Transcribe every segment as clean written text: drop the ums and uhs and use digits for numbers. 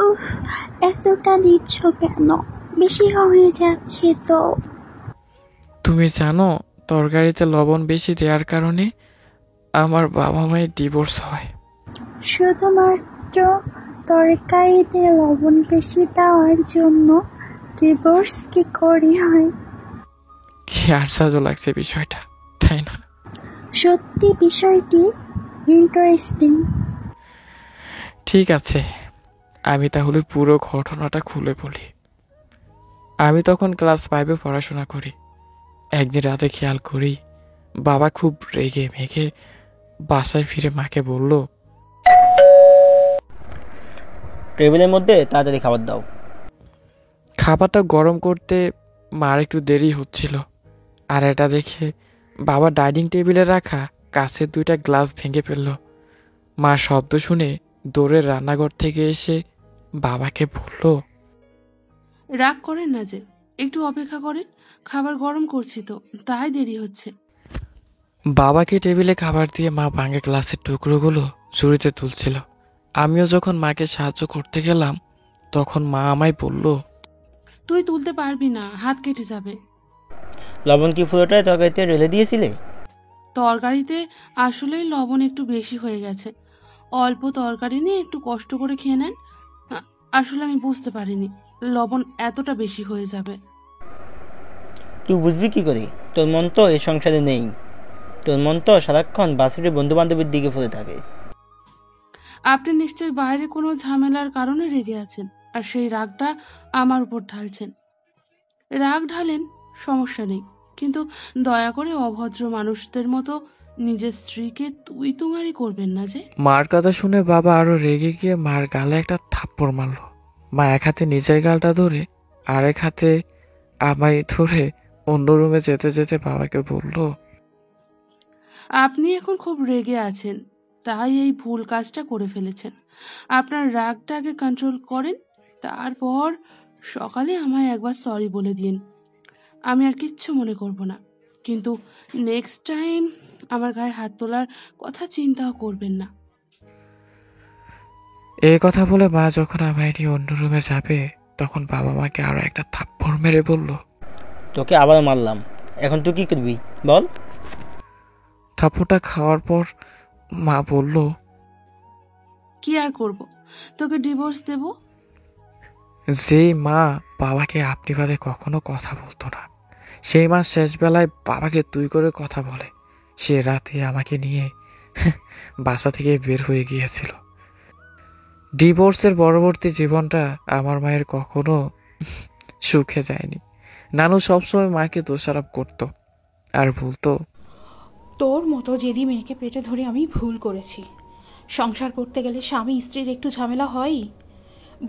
উফ, এতটা দিচ্ছ কেন? বেশি হয়ে যাচ্ছে তো। তুমি জানো তরকারিতে লবণ বেশি দেওয়ার কারণে আমার বাবা মায়ের ডিভোর্স হয়। শুধুমাত্র তরকারিতে লবণ বেশি দেওয়ার জন্য ডিভোর্স কি করে হয়? কি আশ্চর্য লাগছে বিষয়টা, তাই না? সত্যি বিষয়টি ইন্টারেস্টিং। ঠিক আছে, আমি তাহলে পুরো ঘটনাটা খুলে বলি। আমি তখন ক্লাস 5-এ পড়াশোনা করি। একদিন রাতে খেয়াল করি বাবা খুব রেগে মেগে বাসায় ফিরে মাকে বলল, টেবিলের মধ্যে তাড়াতাড়ি খাবার দাও। খাবারটা গরম করতে মার একটু দেরি হচ্ছিল, আর এটা দেখে বাবা ডাইনিং টেবিলে রাখা কাঁচের 2টা গ্লাস ভেঙে ফেলল। মা শব্দ শুনে দৌড়ে রান্নাঘর থেকে এসে বাবাকে বলল, রাগ করেন না যে, একটু অপেক্ষা করেন, খাবার গরম করছি তো, তাই দেরি হচ্ছে। বাবাকে টেবিলে খাবার দিয়ে মা ভাঙা গ্লাসের টুকরোগুলো ঝুড়িতে তুলছিল। আমিও যখন মাকে সাহায্য করতে গেলাম তখন মা আমায় বলল, তুই তুলতে পারবি না, হাত কেটে যাবে। লবণ কি পুরোটাই তরকারিতে ঢেলে দিয়েছিলে? তরকারিতে আসলেই লবণ একটু বেশি হয়ে গেছে। অল্প তরকারি নিয়ে একটু কষ্ট করে খেয়ে নেন। আসলে আমি বুঝতে পারিনি লবণ এতটা বেশি হয়ে যাবে। তুই বুঝবি কি করে? তোর মন তো এই সংসারে নেই। তোর মন তো সারাক্ষণ বাসের বন্ধু বান্ধবের দিকে ফুলে থাকে। আপনি নিশ্চয়ই বাইরে কোনো ঝামেলার কারণে রেগে আছেন, আর সেই রাগটা আমার উপর ঢালছেন। রাগ ঢালেন, সমস্যা নেই, কিন্তু দয়া করে অভদ্র মানুষদের মতো নিজের স্ত্রীকে তুই তুমারি করবেন না যে। মার কথা শুনে বাবা আরো রেগে গিয়ে মার গালে একটা থাপ্পড় মারল। মা এক হাতে নিজের গালটা ধরে আরেক হাতে আমায় ধরে অন্য রুমে যেতে যেতে বাবাকে বলল, আপনি এখন খুব রেগে আছেন, তাই এই ভুল কাজটা করে ফেলেছেন। আপনার রাগটা আগে কন্ট্রোল করেন, তারপর সকালে আমায় একবার সরি বলে দিন। আমি আর কিচ্ছু মনে করব না, কিন্তু নেক্সট টাইম আমার গায়ে হাত তোলার কথা চিন্তাও করবেন না। এই কথা বলে মা যখন আমায় নিয়ে অন্য রুমে যাবে তখন বাবা মাকে আরো একটা থাপ্পড় মেরে বলল, তোকে আবার মারলাম, এখন তুই কি করবি বল? থাপ্পড়টা খাওয়ার পর মা বলল, কি আর করব, তোকে ডিভোর্স দেব। যেই মা বাবাকে আপনি বাদে কখনো কথা বলতো না, সেই মা শেষ বেলায় বাবাকে তুই করে কথা বলে। সে রাতে আমাকে নিয়ে বাসা থেকে বের হয়ে গিয়েছিল। ডিভোর্সের পরবর্তী জীবনটা আমার মায়ের কখনো সুখে যায়নি। নানু সবসময় মাকে দোষারোপ করত আর বলতো, তোর মতো জেদি মেয়েকে পেটে ধরে আমি ভুল করেছি। সংসার করতে গেলে স্বামী স্ত্রীর একটু ঝামেলা হয়ই।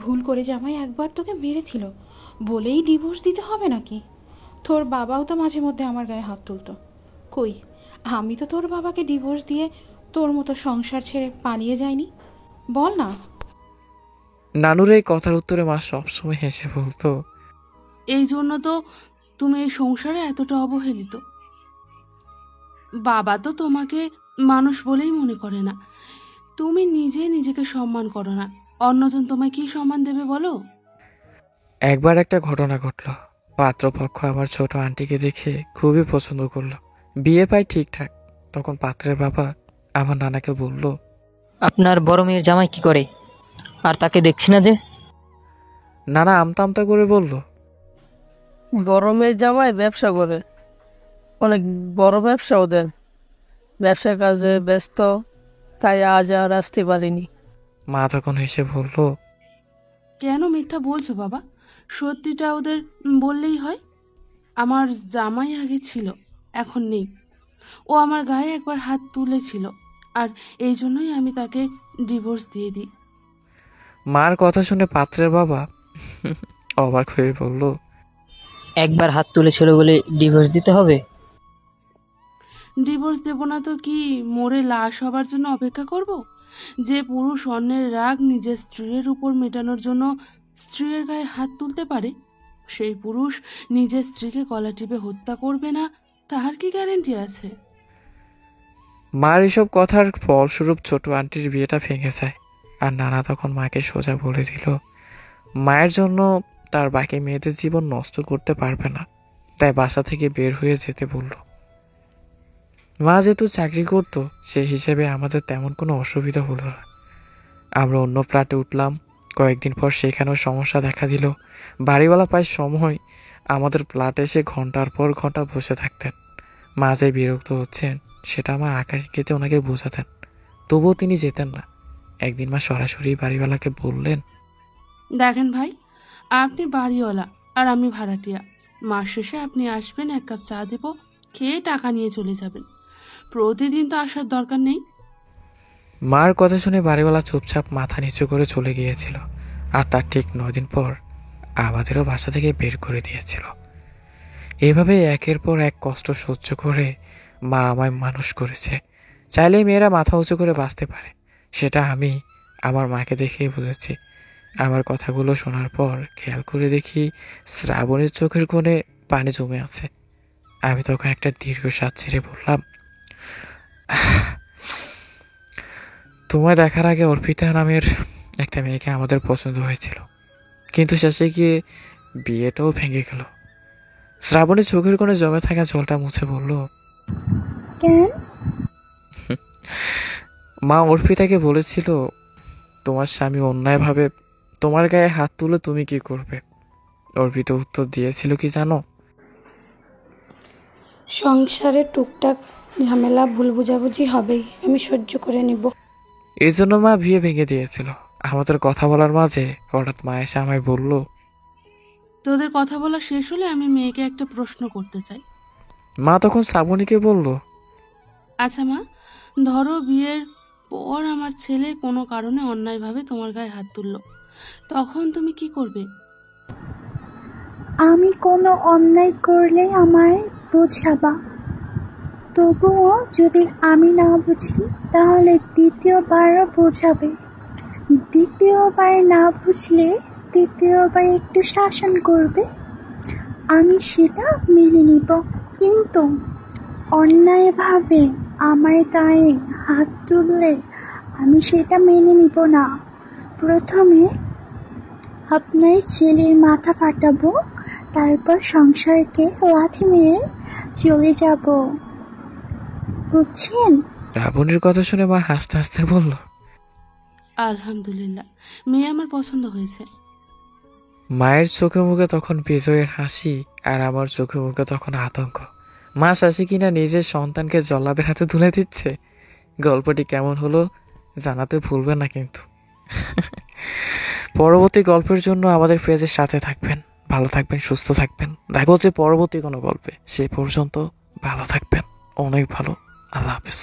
ভুল করে জামাই একবার তোকে মেরেছিল বলেই ডিভোর্স দিতে হবে নাকি? তোর বাবাও তো মাঝে মধ্যে আমার গায়ে হাত তুলতো। কই, আমি তো তোর বাবাকে ডিভোর্স দিয়ে তোর মতো সংসার ছেড়ে পালিয়ে যাইনি, বল না। নানুর এই কথার উত্তরে মা সবসময় হেসে বলতো, এই জন্য তো তুমি এই সংসারে এতটা অবহেলিত। বাবা তো তোমাকে মানুষ বলেই মনে করে না। তুমি নিজে নিজেকে সম্মান করো না, অন্যজন তোমায় কি সম্মান দেবে বলো? একবার একটা ঘটনা ঘটলো। পাত্রপক্ষ আমার ছোট আন্টিকে দেখে খুবই পছন্দ করলো। বিয়ে পাই ঠিকঠাক। তখন পাত্রের বাবা আমার নানাকে বলল, আপনার বড় মেয়ের জামাই কি করে? আর তাকে দেখছি না যে। নানা আমতা আমতা করে বলল, বড় মেয়ের জামাই ব্যবসা করে, অনেক বড় ব্যবসা ওদের। ব্যবসার কাজে ব্যস্ত, তাই আজ আর আসতে পারিনি। মা তখন হেসে বলল, কেন মিথ্যা বলছো বাবা? সত্যিটা ওদের বললেই হয়। আমার জামাই আগে ছিল, এখন নেই। ও আমার গায়ে একবার হাত তুলেছিল, আর এই জন্যই আমি তাকে ডিভোর্স দিয়ে দিই। মার কথা শুনে পাত্রের বাবা অবাক হয়ে বলল, একবার হাত তুলেছিল বলে ডিভোর্স দিতে হবে? ডিভোর্স দেব না তো কি মরে লাশ হবার জন্য অপেক্ষা করব? যে পুরুষ অন্যের রাগ নিজের স্ত্রীর উপর মেটানোর জন্য স্ত্রীর গায়ে হাত তুলতে পারে, সেই পুরুষ নিজের স্ত্রীকে গলা টিপে হত্যা করবে না, তার কি গ্যারেন্টি আছে? মার এসব কথার ফলস্বরূপ ছোট আন্টির বিয়েটা ভেঙে যায়। আর নানা তখন মাকে সোজা বলে দিল মায়ের জন্য তার বাকি মেয়েদের জীবন নষ্ট করতে পারবে না, তাই বাসা থেকে বের হয়ে যেতে বলল। মা যেহেতু চাকরি করত, সেই হিসেবে আমাদের তেমন কোনো অসুবিধা হলো না। আমরা অন্য ফ্ল্যাটে উঠলাম। কয়েকদিন পর সেখানেও সমস্যা দেখা দিল। বাড়িওয়ালা প্রায় সময় আমাদের ফ্ল্যাটে এসে ঘন্টার পর ঘন্টা বসে থাকতেন। মা যে বিরক্ত হচ্ছেন সেটা মা আকার ইঙ্গিতে ওনাকে বোঝাতেন, তবুও তিনি যেতেন না। একদিন মা সরাসরি বাড়িওয়ালাকে বললেন, দেখেন ভাই, আপনি বাড়িওয়ালা আর আমি ভাড়াটিয়া। মাস শেষে আপনি আসবেন, 1 কাপ চা দেব, খেয়ে টাকা নিয়ে চলে যাবেন। প্রতিদিন তো আসার দরকার নেই। মার কথা শুনে বাড়িওয়ালা চুপচাপ মাথা নিচু করে চলে গিয়েছিল। আর তার ঠিক 9 দিন পর আমাদেরও বাসা থেকে বের করে দিয়েছিল। এভাবে একের পর এক কষ্ট সহ্য করে মা আমায় মানুষ করেছে। চাইলেই মেয়েরা মাথা উঁচু করে বাঁচতে পারে, সেটা আমি আমার মাকে দেখেই বুঝেছি। আমার কথাগুলো শোনার পর খেয়াল করে দেখি শ্রাবণের চোখের কোণে পানি জমে আছে। আমি তখন একটা দীর্ঘশ্বাস ছেড়ে বললাম, তোমায় দেখার আগে অর্পিতা নামের একটা মেয়েকে আমাদের পছন্দ হয়েছিল, কিন্তু শেষে গিয়ে বিয়েটাও ভেঙে গেল। শ্রাবণের চোখের কোণে জমে থাকা জলটা মুছে বলল, কেন? মা অর্পিতাকে বলেছিল তোমার স্বামী অন্যায়ভাবে তোমার গায়ে হাত তুলে তুমি কি করবে। অর্পিতা উত্তর দিয়েছিল কি জানো? সংসারে টুকটাক ঝামেলা ভুল বোঝাবুঝি হবেই, আমি সহ্য করে নিব। এই জন্য মা বিয়ে ভেঙে দিয়েছিল। আমাদের কথা বলার মাঝে হঠাৎ মা এসে আমায় বলল, তোদের কথা বলা শেষ হলে আমি মেয়েকে একটা প্রশ্ন করতে চাই। মা তখন শ্রাবণীকে বলল, আচ্ছা মা, ধরো বিয়ের পর আমার ছেলে কোনো কারণে অন্যায়ভাবে তোমার গায়ে হাত তুললো, তখন তুমি কি করবে? আমি কোনো অন্যায় করলে আমায় বোঝাবা। তবুও যদি আমি না বুঝি তাহলে দ্বিতীয়বারও বোঝাবে। দ্বিতীয়বার না বুঝলে তৃতীয়বার একটু শাসন করবে, আমি সেটা মেনে নিব। কিন্তু অন্যায়ভাবে আমার গায়ে হাত তুললে আমি সেটা মেনে নিব না। প্রথমে আপনার ছেলের মাথা ফাটাবো, তারপর সংসারকে লাথি মেরে চলে যাব, বুঝছেন? শ্রাবণীর কথা শুনে মা হাসতে হাসতে বলল, আলহামদুলিল্লাহ, মেয়ে আমার পছন্দ হয়েছে। মায়ের চোখে মুখে তখন বিজয়ের হাসি আর আমার চোখে মুখে তখন আতঙ্ক। মা শাসি কিনা নিজের সন্তানকে জল্লাদের হাতে তুলে দিচ্ছে। গল্পটি কেমন হলো জানাতে ভুলবেন না কিন্তু। পরবর্তী গল্পের জন্য আমাদের পেজের সাথে থাকবেন। ভালো থাকবেন, সুস্থ থাকবেন। দেখা হচ্ছে পরবর্তী কোনো গল্পে। সেই পর্যন্ত ভালো থাকবেন, অনেক ভালো। আল্লাহ হাফেজ।